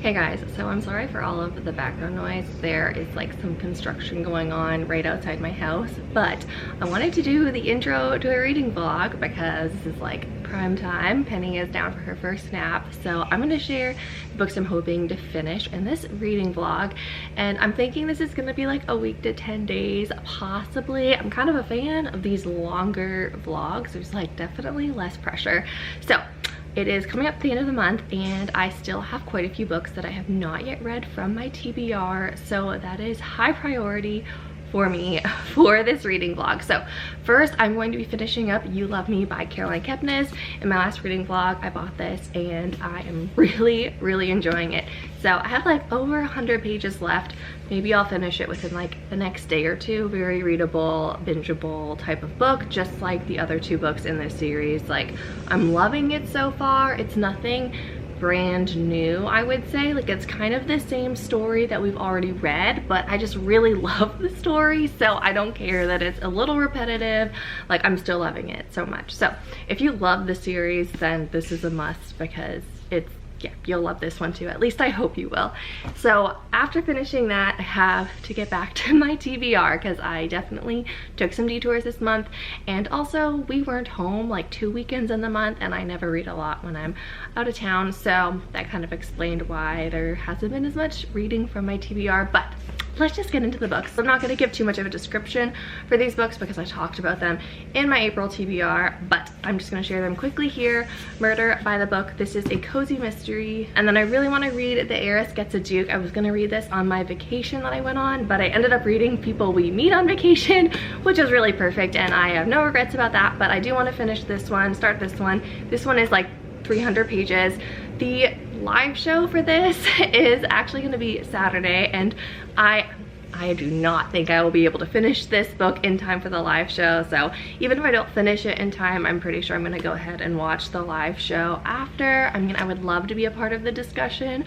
Hey guys, so I'm sorry for all of the background noise. There is like some construction going on right outside my house, but I wanted to do the intro to a reading vlog because this is like prime time. Penny is down for her first nap, so I'm going to share the books I'm hoping to finish in this reading vlog, and I'm thinking this is going to be like a week to 10 days possibly. I'm kind of a fan of these longer vlogs. There's like definitely less pressure. So it is coming up to the end of the month and I still have quite a few books that I have not yet read from my TBR, so that is high priority for me for this reading vlog. So first I'm going to be finishing up You Love Me by Caroline Kepnes. In my last reading vlog I bought this and I am really enjoying it. So I have like over 100 pages left. Maybe I'll finish it within like the next day or two. Very readable, bingeable type of book, just like the other two books in this series. Like, I'm loving it so far. It's nothing brand new, I would say. Like, it's kind of the same story that we've already read, but I just really love the story, so I don't care that it's a little repetitive. Like, I'm still loving it so much. So if you love the series, then this is a must because it's, yeah, you'll love this one too. At least I hope you will. So after finishing that, I have to get back to my TBR because I definitely took some detours this month, and also we weren't home like 2 weekends in the month, and I never read a lot when I'm out of town, so that kind of explained why there hasn't been as much reading from my TBR. But let's just get into the books. I'm not going to give too much of a description for these books because I talked about them in my April TBR, but I'm just going to share them quickly here. Murder by the Book. This is a cozy mystery. And then I really want to read The Heiress Gets a Duke. I was going to read this on my vacation that I went on, but I ended up reading People We Meet on Vacation, which was really perfect, and I have no regrets about that. But I do want to finish this one, start this one. This one is like 300 pages. The live show for this is actually going to be Saturday, and I do not think I will be able to finish this book in time for the live show. So even if I don't finish it in time, I'm pretty sure I'm going to go ahead and watch the live show after. I mean, I would love to be a part of the discussion,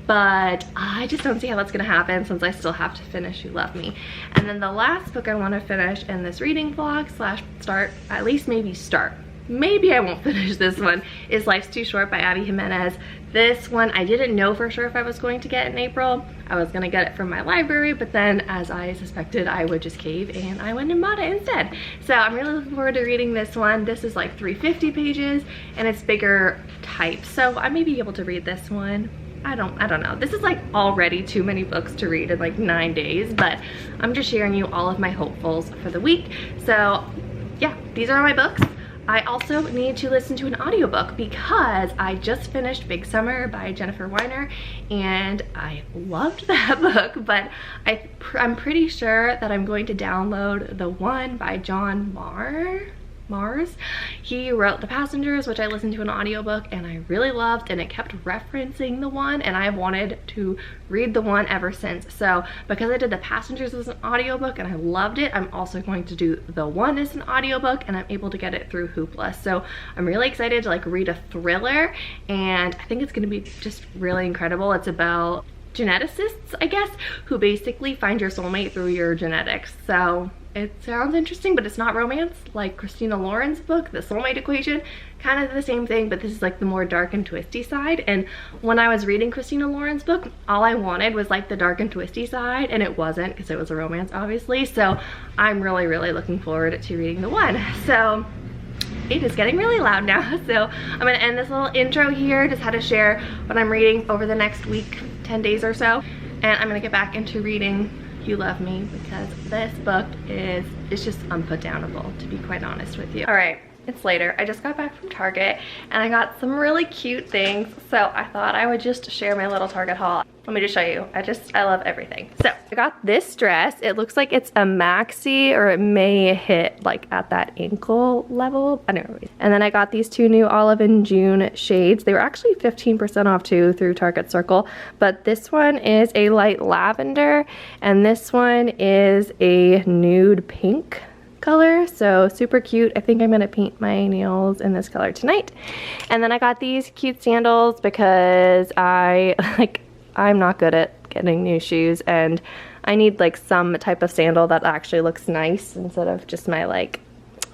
but I just don't see how that's going to happen since I still have to finish You Love Me. And then the last book I want to finish in this reading vlog slash start, at least maybe start, maybe I won't finish this one, is Life's Too Short by Abby Jimenez. This one I didn't know for sure if I was going to get in April. I was gonna get it from my library, but then as I suspected I would just cave, and I went and bought it instead. So I'm really looking forward to reading this one. This is like 350 pages and it's bigger type, so I may be able to read this one. I don't know. This is like already too many books to read in like 9 days, but I'm just sharing you all of my hopefuls for the week. So yeah, these are my books. I also need to listen to an audiobook because I just finished Big Summer by Jennifer Weiner, and I loved that book, but I'm pretty sure that I'm going to download the one by John Mars. He wrote The Passengers, which I listened to an audiobook and I really loved, and it kept referencing the one, and I've wanted to read the one ever since. So because I did The Passengers as an audiobook and I loved it, I'm also going to do the one as an audiobook, and I'm able to get it through Hoopla. So I'm really excited to like read a thriller, and I think it's going to be just really incredible. It's about geneticists, I guess, who basically find your soulmate through your genetics. So it sounds interesting, but it's not romance like Christina Lauren's book, The Soulmate Equation. Kind of the same thing, but this is like the more dark and twisty side. And when I was reading Christina Lauren's book, all I wanted was like the dark and twisty side, and it wasn't, because it was a romance obviously. So I'm really looking forward to reading the one. So it is getting really loud now, so I'm gonna end this little intro here. Just had to share what I'm reading over the next week, 10 days or so, and I'm gonna get back into reading You Love Me because this book is just unputdownable, to be quite honest with you. All right, it's later. I just got back from Target and I got some really cute things, so I thought I would just share my little Target haul. Let me just show you. I love everything. So I got this dress. It looks like it's a maxi, or it may hit like at that ankle level. Anyway, and then I got these two new Olive and June shades. They were actually 15% off too through Target Circle, but this one is a light lavender and this one is a nude pink color, so super cute. I think I'm gonna paint my nails in this color tonight. And then I got these cute sandals because I'm not good at getting new shoes, and I need like some type of sandal that actually looks nice instead of just my like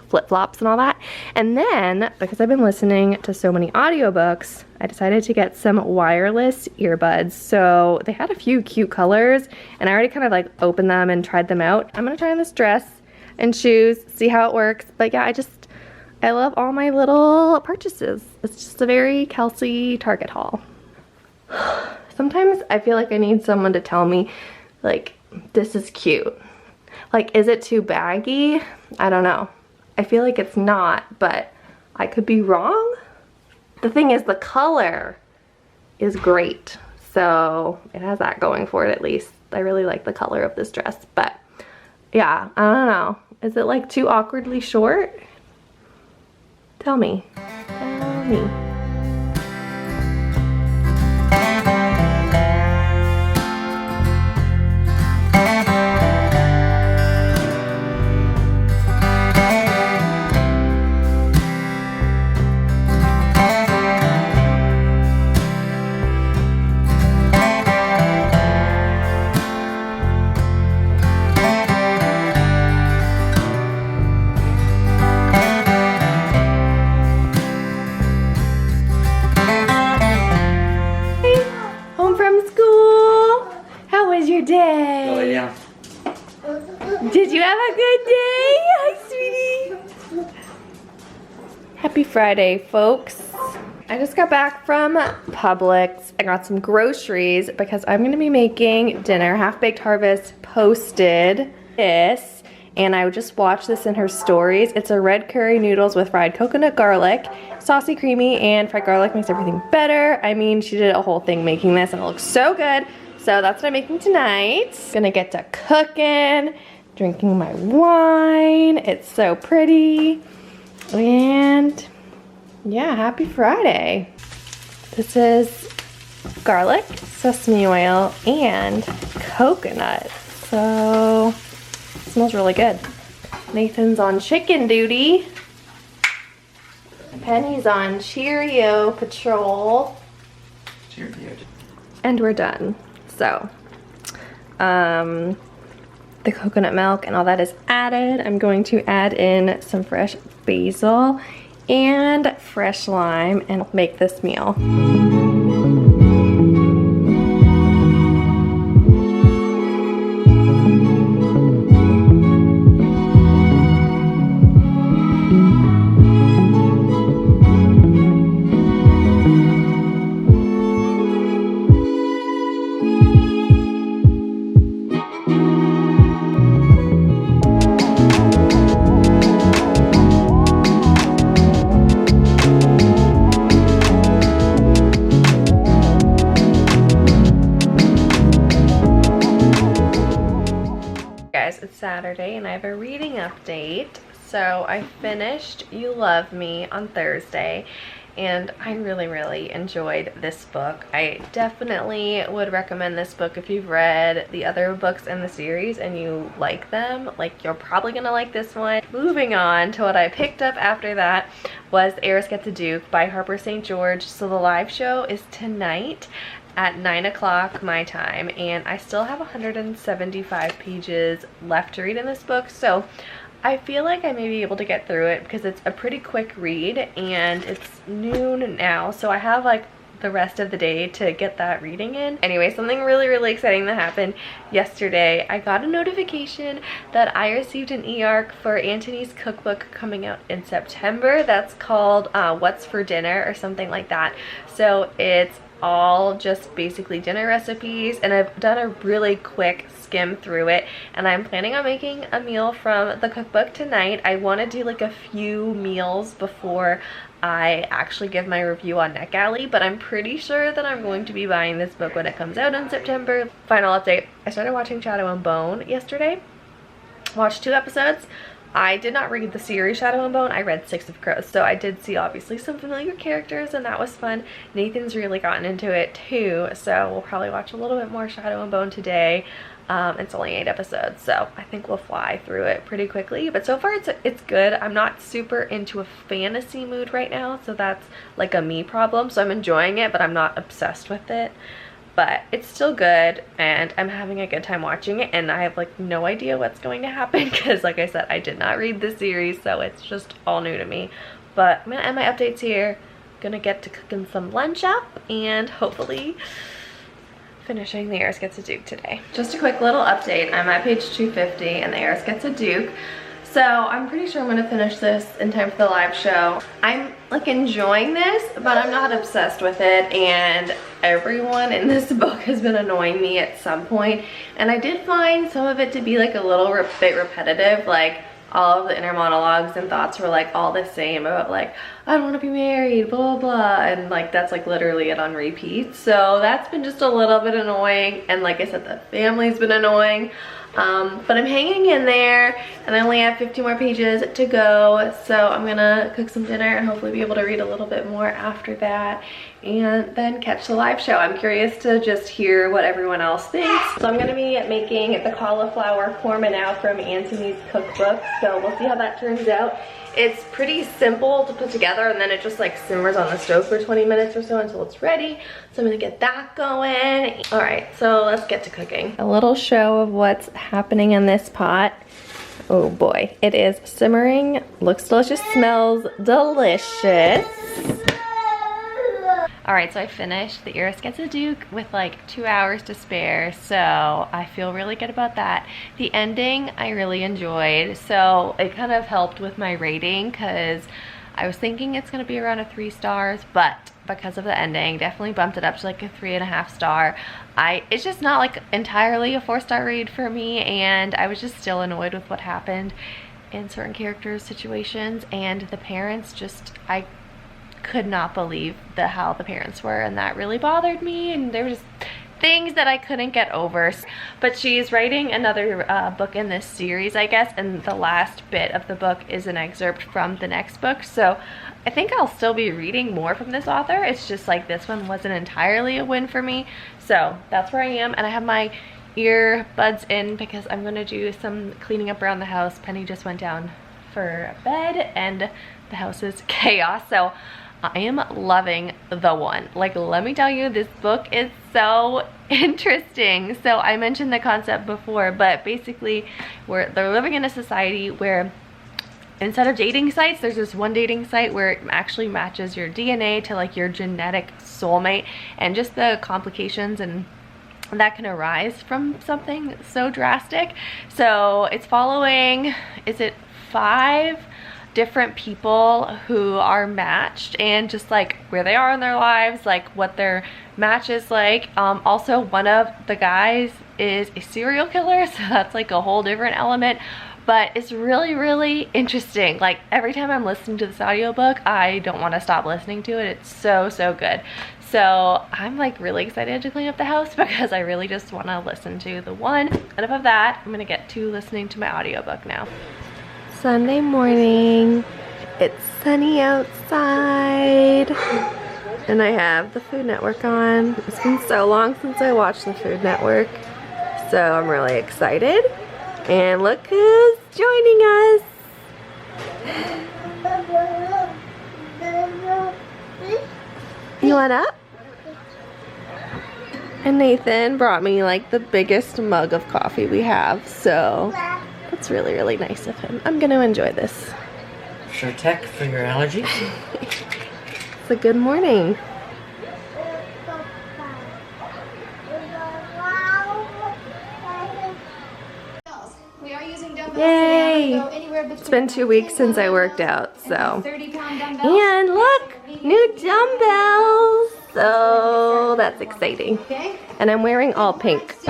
flip-flops and all that. And then because I've been listening to so many audiobooks, I decided to get some wireless earbuds. So they had a few cute colors and I already kind of like opened them and tried them out. I'm gonna try on this dress and shoes, see how it works. But yeah, I love all my little purchases. It's just a very Kelsey Target haul. Sometimes I feel like I need someone to tell me, like, this is cute. Like, is it too baggy? I don't know. I feel like it's not, but I could be wrong. The thing is, the color is great. So it has that going for it at least. I really like the color of this dress, but yeah, I don't know. Is it like too awkwardly short? Tell me. Tell me. Did you have a good day? Hi, sweetie. Happy Friday, folks. I just got back from Publix. I got some groceries because I'm gonna be making dinner. Half-Baked Harvest posted this, and I just watched this in her stories. It's a red curry noodles with fried coconut garlic. Saucy, creamy, and fried garlic makes everything better. I mean, she did a whole thing making this, and it looks so good. So that's what I'm making tonight. Gonna get to cooking, drinking my wine. It's so pretty. And yeah, happy Friday. This is garlic, sesame oil, and coconut. So it smells really good. Nathan's on chicken duty. Penny's on Cheerio patrol. Cheerio. And we're done. So, the coconut milk and all that is added. I'm going to add in some fresh basil and fresh lime and make this meal. It's Saturday and I have a reading update. So I finished You Love Me on Thursday and I really enjoyed this book. I definitely would recommend this book if you've read the other books in the series and you like them. Like, you're probably gonna like this one. Moving on to what I picked up after that was Eris Gets a Duke by Harper St. George. So the live show is tonight at 9 o'clock my time, and I still have 175 pages left to read in this book, so I feel like I may be able to get through it because it's a pretty quick read and it's noon now, so I have like the rest of the day to get that reading in. Anyway, something really exciting that happened yesterday. I got a notification that I received an e-arc for Antoni's cookbook coming out in September. That's called What's for Dinner or something like that. So it's all just basically dinner recipes, and I've done a really quick skim through it, and I'm planning on making a meal from the cookbook tonight. I want to do like a few meals before I actually give my review on NetGalley, but I'm pretty sure that I'm going to be buying this book when it comes out in September. Final update, I started watching Shadow and Bone yesterday. Watched 2 episodes. I did not read the series Shadow and Bone. I read Six of Crows, so I did see obviously some familiar characters, and that was fun. Nathan's really gotten into it too, so we'll probably watch a little bit more Shadow and Bone today. It's only 8 episodes, so I think we'll fly through it pretty quickly. But so far it's good. I'm not super into a fantasy mood right now, so that's like a me problem. So I'm enjoying it, but I'm not obsessed with it. But it's still good, and I'm having a good time watching it, and I have like no idea what's going to happen because, like I said, I did not read the series, so it's just all new to me. But I'm gonna end my updates here. gonna get to cooking some lunch up and hopefully finishing the Heiress Gets a Duke today. Just a quick little update. I'm at page 250 and the Heiress Gets a Duke. So I'm pretty sure I'm gonna finish this in time for the live show. I'm like enjoying this, but I'm not obsessed with it, and everyone in this book has been annoying me at some point. And I did find some of it to be like a little bit repetitive, like all of the inner monologues and thoughts were like all the same about like, I don't want to be married, blah, blah, blah. And like, that's like literally it on repeat. So that's been just a little bit annoying. And like I said, the family's been annoying. But I'm hanging in there and I only have 50 more pages to go. So I'm gonna cook some dinner and hopefully be able to read a little bit more after that and then catch the live show. I'm curious to just hear what everyone else thinks. So I'm gonna be making the cauliflower korma now from Anthony's cookbook. So we'll see how that turns out. It's pretty simple to put together, and then it just like simmers on the stove for 20 minutes or so until it's ready. So I'm gonna get that going. All right, so let's get to cooking. A little show of what's happening in this pot. Oh boy, it is simmering, looks delicious, smells delicious. All right, so I finished the Heiress Gets a Duke with like 2 hours to spare, so I feel really good about that. The ending I really enjoyed, so it kind of helped with my rating because I was thinking it's gonna be around a 3 stars, but because of the ending, definitely bumped it up to like a 3.5 star. It's just not like entirely a 4-star read for me, and I was just still annoyed with what happened in certain characters' situations, and the parents just, I could not believe how the parents were, and that really bothered me, and there were just things that I couldn't get over. But she's writing another book in this series, I guess, and the last bit of the book is an excerpt from the next book, so I think I'll still be reading more from this author. It's just like this one wasn't entirely a win for me, so that's where I am. And I have my earbuds in because I'm gonna do some cleaning up around the house. Penny just went down for bed and the house is chaos, so I am loving the one. Like, let me tell you, this book is so interesting. So I mentioned the concept before, but basically they're living in a society where instead of dating sites, there's this one dating site where it actually matches your DNA to like your genetic soulmate, and just the complications and that can arise from something so drastic. So it's following, is it 5 different people who are matched, and just like where they are in their lives, like what their match is like. Also, one of the guys is a serial killer, so that's like a whole different element, but it's really, really interesting. Like, every time I'm listening to this audiobook, I don't want to stop listening to it. It's so, so good. So I'm like really excited to clean up the house because I really just want to listen to the one. And above that, I'm gonna get to listening to my audiobook now. Sunday morning, it's sunny outside, and I have the Food Network on. It's been so long since I watched the Food Network, so I'm really excited. And look who's joining us. You want up? And Nathan brought me like the biggest mug of coffee we have, so that's really, really nice of him. I'm gonna enjoy this. Sure tech for your allergies. It's a good morning. Yay! It's been 2 weeks since I worked out, so. And look, new dumbbells. So that's exciting. And I'm wearing all pink. This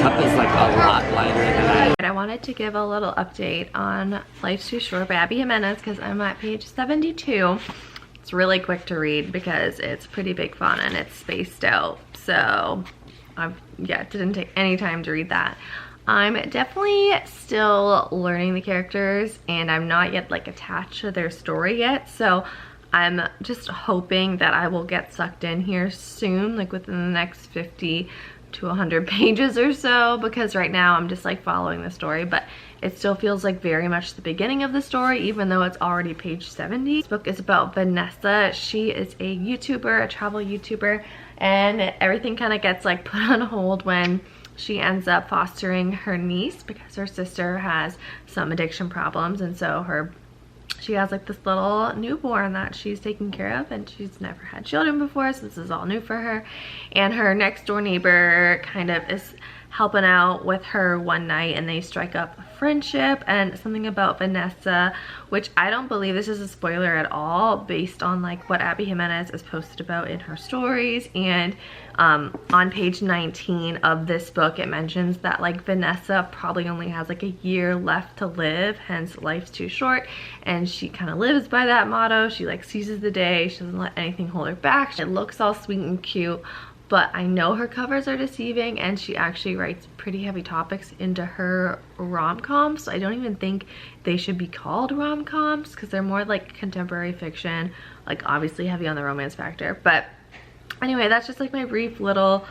cup is like a lot lighter than I wanted to give a little update on Life's Too Short by Abby Jimenez because I'm at page 72. It's really quick to read because it's pretty big font and it's spaced out. So it didn't take any time to read that. I'm definitely still learning the characters and I'm not yet like attached to their story yet. So I'm just hoping that I will get sucked in here soon, like within the next 50 to 100 pages or so, because right now I'm just like following the story, but it still feels like very much the beginning of the story, even though it's already page 70. This book is about Vanessa. She is a YouTuber, a travel YouTuber, and everything kind of gets like put on hold when she ends up fostering her niece because her sister has some addiction problems, and so she has like this little newborn that she's taking care of, and she's never had children before, so this is all new for her. And her next door neighbor kind of is helping out with her one night, and they strike up a friendship. And something about Vanessa, which I don't believe this is a spoiler at all based on like what Abby Jimenez is posted about in her stories. And on page 19 of this book, it mentions that like Vanessa probably only has like a year left to live, hence life's too short, and she kind of lives by that motto. She like seizes the day, she doesn't let anything hold her back. It looks all sweet and cute, but I know her covers are deceiving, and she actually writes pretty heavy topics into her rom-coms, so I don't even think they should be called rom-coms because they're more like contemporary fiction, like obviously heavy on the romance factor. But anyway, that's just like my brief little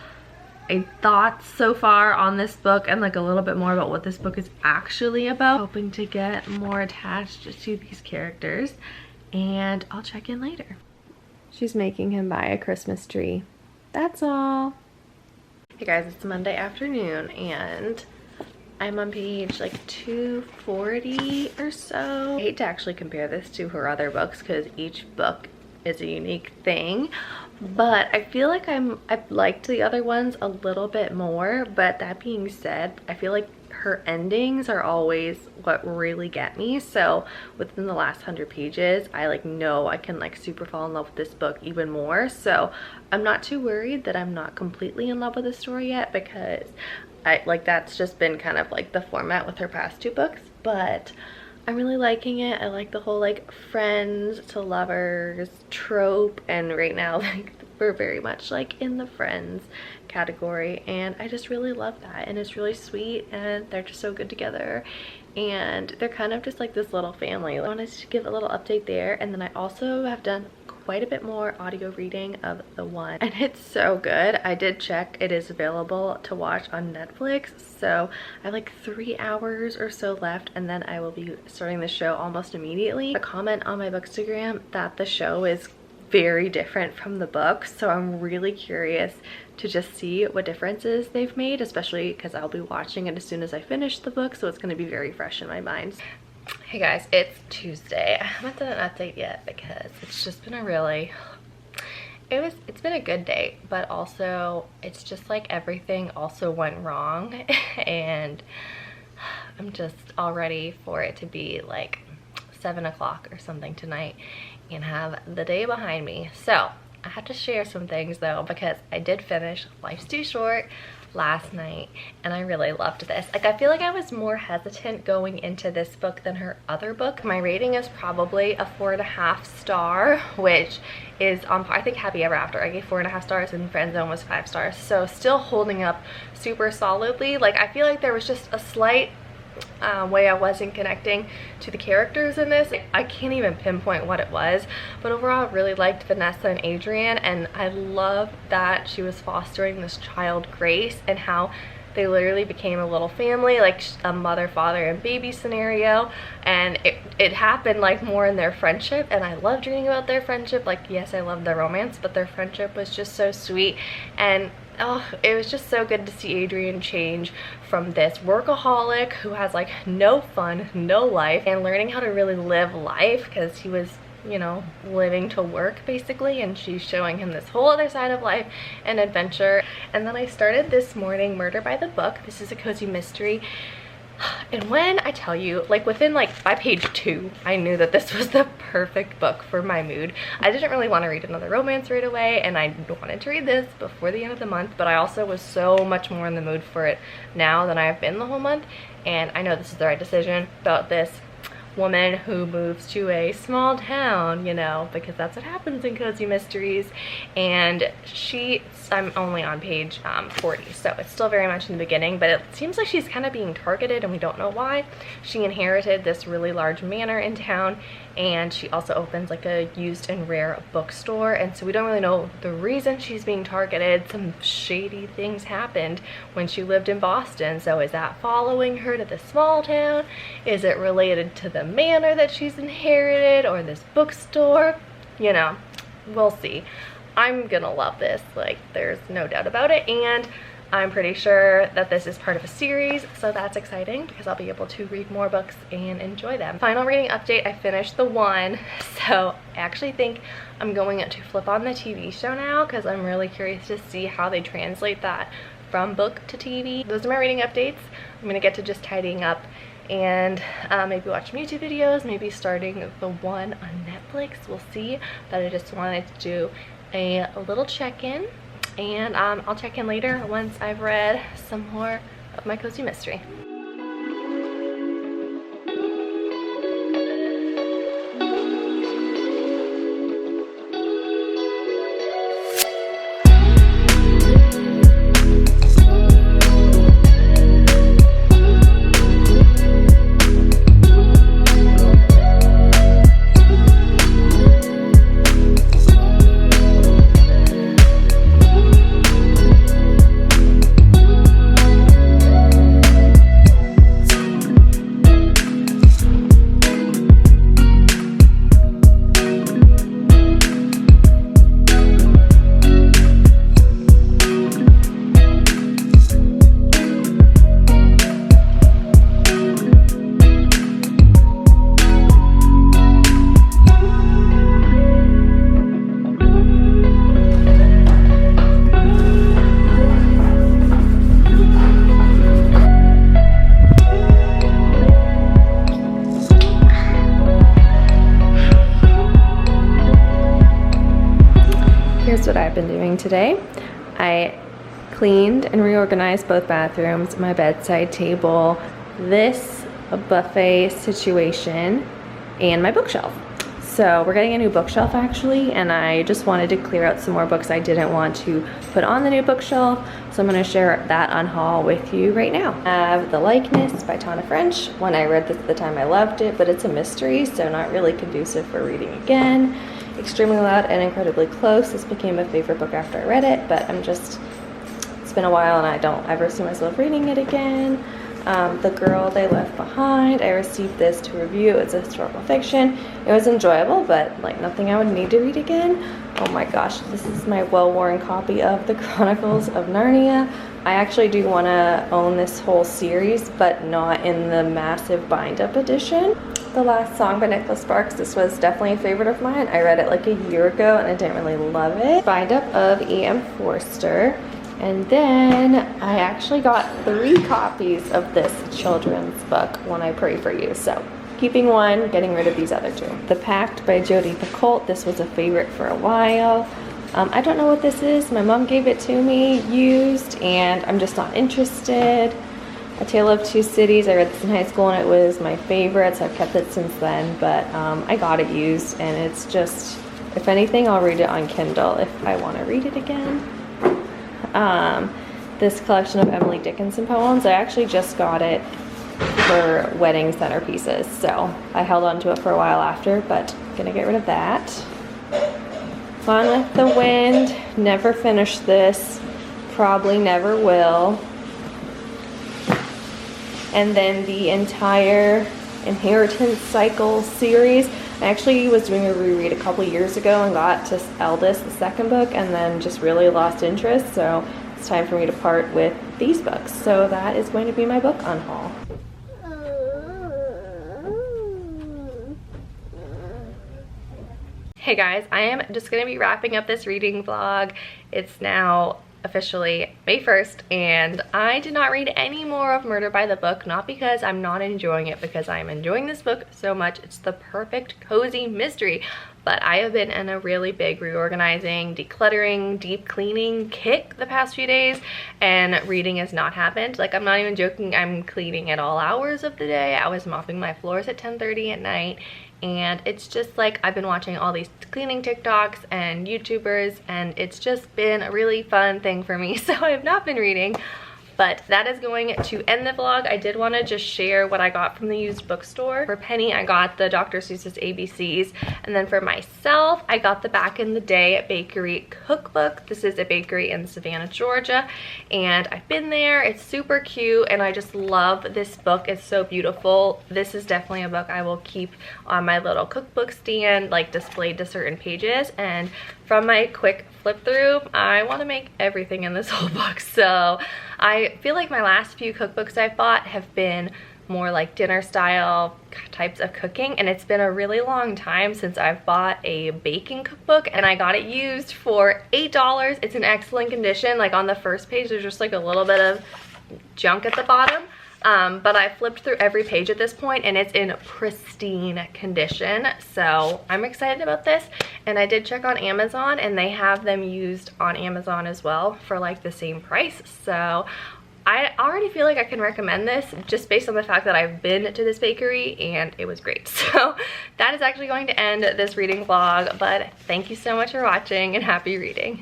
thoughts so far on this book, and like a little bit more about what this book is actually about. Hoping to get more attached to these characters, and I'll check in later. She's making him buy a Christmas tree. That's all. Hey guys, it's Monday afternoon and I'm on page like 240 or so. I hate to actually compare this to her other books because each book is a unique thing, but I feel like I've liked the other ones a little bit more. But that being said, I feel like her endings are always what really get me. So within the last 100 pages, I like know I can like super fall in love with this book even more. So I'm not too worried that I'm not completely in love with the story yet, because I like that's just been kind of like the format with her past two books. But I'm really liking it. I like the whole like friends to lovers trope, and right now like we're very much like in the friends category, and I just really love that. And it's really sweet, and they're just so good together, and they're kind of just like this little family. I wanted to give a little update there, and then I also have done quite a bit more audio reading of The One, and it's so good. I did check, it is available to watch on Netflix, so I have like 3 hours or so left, and then I will be starting the show almost immediately. A comment on my Bookstagram that the show is very different from the book, so I'm really curious to just see what differences they've made, especially because I'll be watching it as soon as I finish the book, so it's going to be very fresh in my mind. Hey guys, it's Tuesday. I haven't done an update yet because it's just been a really it's been a good day, but also it's just like everything also went wrong and I'm just all ready for it to be like 7 o'clock or something tonight and have the day behind me. So I have to share some things though, because I did finish Life's Too Short last night and I really loved this. Like I feel like I was more hesitant going into this book than her other book. My rating is probably a 4.5 star, which is on I think Happy Ever After I gave 4.5 stars and Friend Zone was 5 stars, so still holding up super solidly. Like I feel like there was just a slight way I wasn't connecting to the characters in this. I can't even pinpoint what it was, but overall I really liked Vanessa and Adrian, and I love that she was fostering this child Grace and how they literally became a little family, like a mother, father, and baby scenario. And it happened like more in their friendship, and I loved reading about their friendship. Like yes, I loved their romance, but their friendship was just so sweet. And oh, it was just so good to see Adrian change from this workaholic who has like no fun, no life, and learning how to really live life, because he was, you know, living to work basically, and she's showing him this whole other side of life and adventure. And then I started this morning Murder by the Book. This is a cozy mystery. And when I tell you, like within like by page 2, I knew that this was the perfect book for my mood. I didn't really want to read another romance right away, and I wanted to read this before the end of the month, but I also was so much more in the mood for it now than I've been the whole month. And I know this is the right decision about this woman who moves to a small town, you know, because that's what happens in cozy mysteries. And I'm only on page 40, so it's still very much in the beginning, but it seems like she's kind of being targeted and we don't know why. She inherited this really large manor in town, and she also opens like a used and rare bookstore, and so we don't really know the reason she's being targeted. Some shady things happened when she lived in Boston, so is that following her to the small town? Is it related to the manor that she's inherited, or this bookstore? You know, we'll see. I'm gonna love this, like there's no doubt about it. And I'm pretty sure that this is part of a series, so that's exciting because I'll be able to read more books and enjoy them. Final reading update, I finished the one, so I actually think I'm going to flip on the TV show now because I'm really curious to see how they translate that from book to TV. Those are my reading updates. I'm gonna get to just tidying up and maybe watch some YouTube videos, maybe starting the one on Netflix, we'll see. But I just wanted to do a little check-in, and I'll check in later once I've read some more of my cozy mystery. Here's what I've been doing today. I cleaned and reorganized both bathrooms, my bedside table, this buffet situation, and my bookshelf. So we're getting a new bookshelf actually, and I just wanted to clear out some more books I didn't want to put on the new bookshelf. So I'm gonna share that unhaul with you right now. I have The Likeness by Tana French. When I read this at the time, I loved it, but it's a mystery, so not really conducive for reading again. Extremely Loud and Incredibly Close. This became a favorite book after I read it, but it's been a while and I don't ever see myself reading it again. The Girl They Left Behind. I received this to review. It's a historical fiction. It was enjoyable, but like nothing I would need to read again. Oh my gosh, this is my well-worn copy of The Chronicles of Narnia. I actually do want to own this whole series, but not in the massive bind-up edition. The Last Song by Nicholas Sparks. This was definitely a favorite of mine. I read it like a year ago and I didn't really love it. Bind-up of E.M. Forster. And then I actually got 3 copies of this children's book, When I Pray For You. So keeping one, getting rid of these other 2. The Pact by Jodi Picoult. This was a favorite for a while. I don't know what this is. My mom gave it to me used and I'm just not interested. A Tale of Two Cities. I read this in high school and it was my favorite, so I've kept it since then, but I got it used and it's just, if anything, I'll read it on Kindle if I want to read it again. This collection of Emily Dickinson poems, I actually just got it for wedding centerpieces, so I held on to it for a while after, but I'm gonna get rid of that. Gone with the Wind. Never finished this, probably never will. And then the entire Inheritance Cycle series. I actually was doing a reread a couple years ago and got to Eldest, the second book, and then just really lost interest, so it's time for me to part with these books. So that is going to be my book unhaul. Hey guys, I am just going to be wrapping up this reading vlog. It's now officially May 1st and I did not read any more of Murder by the Book, not because I'm not enjoying it, because I'm enjoying this book so much. It's the perfect cozy mystery, but I have been in a really big reorganizing, decluttering, deep cleaning kick the past few days, and reading has not happened. Like, I'm not even joking, I'm cleaning at all hours of the day. I was mopping my floors at 10:30 at night, and it's just like I've been watching all these cleaning TikToks and YouTubers, and it's just been a really fun thing for me. So I have not been reading, But that is going to end the vlog. I did want to just share what I got from the used bookstore. For Penny, I got the Dr. Seuss's ABCs, and then for myself, I got the Back in the Day Bakery cookbook. This is a bakery in Savannah, Georgia, and I've been there. It's super cute, and I just love this book. It's so beautiful. This is definitely a book I will keep on my little cookbook stand, like displayed to certain pages. And from my quick flip through, I want to make everything in this whole book. So I feel like my last few cookbooks I've bought have been more like dinner style types of cooking, and it's been a really long time since I've bought a baking cookbook, and I got it used for $8. It's in excellent condition. Like on the first page there's just like a little bit of junk at the bottom, but I flipped through every page at this point and it's in pristine condition. So I'm excited about this, and I did check on Amazon and they have them used on Amazon as well for like the same price. So I already feel like I can recommend this just based on the fact that I've been to this bakery and it was great. So that is actually going to end this reading vlog, but thank you so much for watching and happy reading.